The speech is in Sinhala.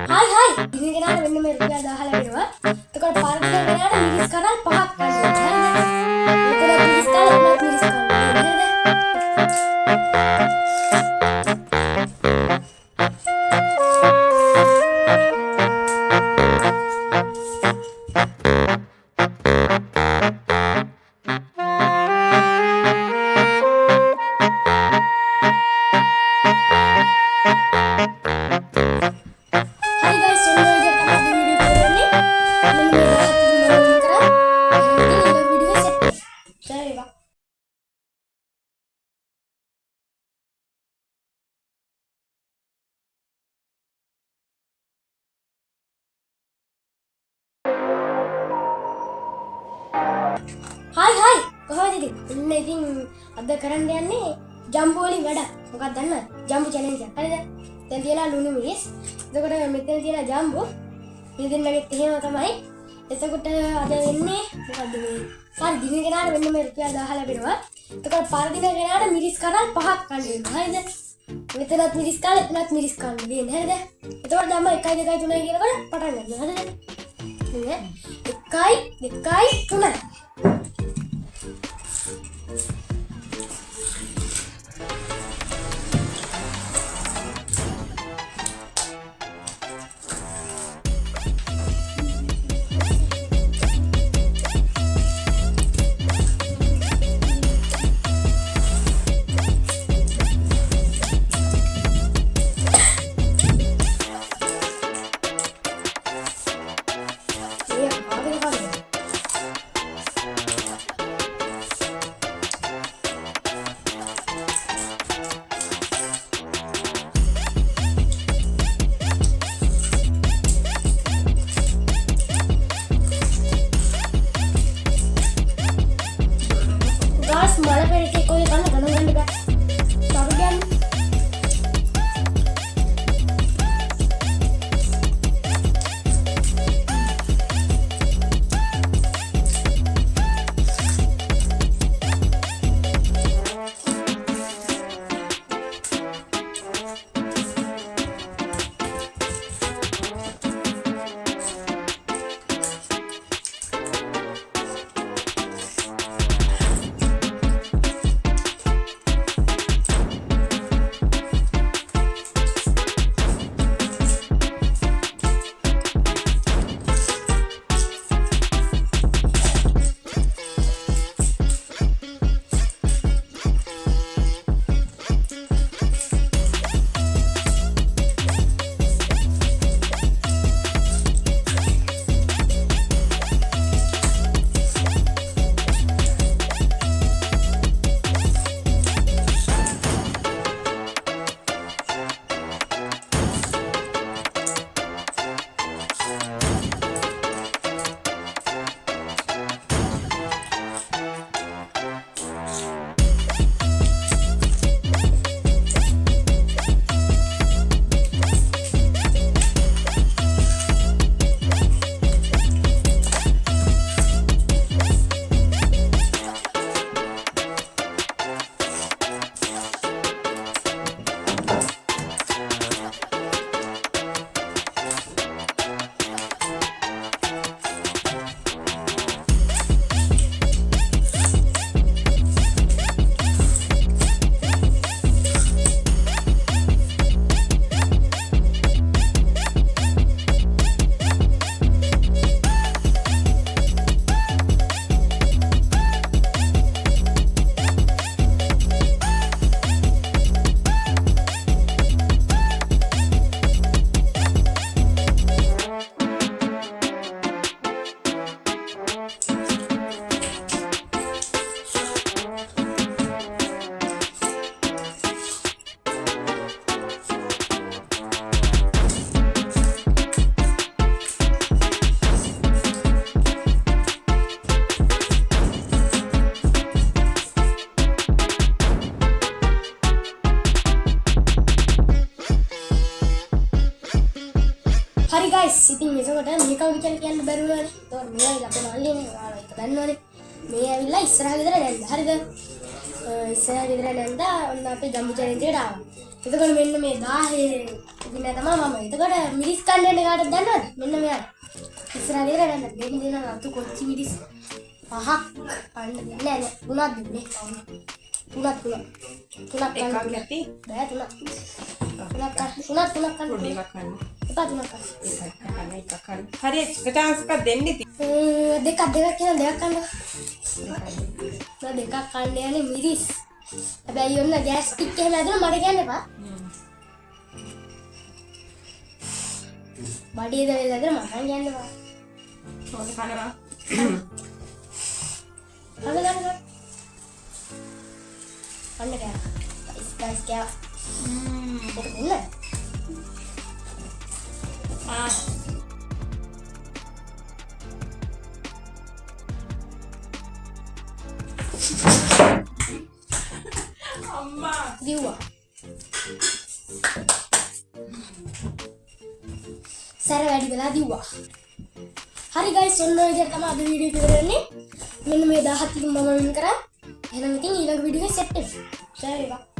Hai hai, ini kenapa bener bener gak ada hal lagi doang? Tukar parkir kenapa miris kanal pahak kan? Itu lagi miris kanal, miris Hai guys, selamat datang di video video ini. Ini video set. Saya Pak. Hai, කොහොමද ඉතින්? ඉන්න ඉතින් අද කරන්න යන්නේ ජම්බු වලින් වැඩ. මොකක්ද දන්නවද? ජම්බු චැලෙන්ජ් එක. හරිද? දැන් තියලා ලුණු මිරිස්. එතකොට මෙතන තියෙන ජම්බු ඉදින්නගෙත් එහෙම තමයි. එතකොට අද වෙන්නේ මොකද්ද මේ? සාරි දින කෙනාට වෙන්න මේ රුපියල් 1000 ලැබෙනවා. එතකොට පර දින කෙනාට මිරිස් කනල් 5ක් ගන්න වෙනවා. හරිද? මෙතනත් මිරිස් කාල එතනත් මිරිස් කාල දෙන්නේ. හරිද? එතකොට දැන් 1 2 3 කියනකොට පටන් ගන්නවා. හරිද? නේ 1 2 3 මල පෙරකේ කොයි කන්න ගණන් ගන්න බෑ. තරු ගන්න. හරි guys, ඉතින් එතකොට මේක විතර කියන්න බැරුණානේ. ඒතකොට මේ අපේ මල්ලිනේ ඔයාලා එක දන්නවනේ. මේ ඇවිල්ලා ඉස්සරහ ගෙදර දැල්ලා. හරිද? ඉස්සරහ ගෙදර නැන්දා ඔන්න අපේ ජම්බු චැලෙන්ජ් එකට ආවා. එතකොට මෙන්න මේ 10 ඉතින් තමයි මම. එතකොට මිරිස් කන්න යන කාටද දන්නවද? මෙන්න මෙයා. ඉස්සරහ ගෙදර නැන්දා දෙන්න දෙනවා අතු කොච්චි මිරිස් පහක් කන්න දෙන්නේ නැහැ. තුනක් දෙන්නේ. තුනක් එකක් නැති බෑ තුනක් කන්න. පොඩි එකක් කන්න. එපා තුනක් කන්න. එකක් කන්න. හරි එක chance එකක් දෙන්න ඉතින්. දෙකක් කියලා දෙකක් කන්න. දෙකක් කන්න යන්නේ මිරිස්. හැබැයි ඔන්න ගෑස් ටික් එහෙම ඇදුණා මට කියන්න එපා. බඩේ දවෙලා ඇදුණා මට කියන්න එපා. ඕක කනවා. කන්න. කන්න කෑ. ගයිස් කෑ. ඒක දෙන්න. අම්මා දිව්වා. සැර වැඩි වෙලා දිව්වා. හරි ගයිස් ඔන්න ඔය විදිහට තමයි අද වීඩියෝ එක ඉවර වෙන්නේ. මෙන්න මේ 17 මම වින් කරා. එහෙනම් ඉතින් ඊළඟ වීඩියෝ එකේ සෙට් වෙමු. සර්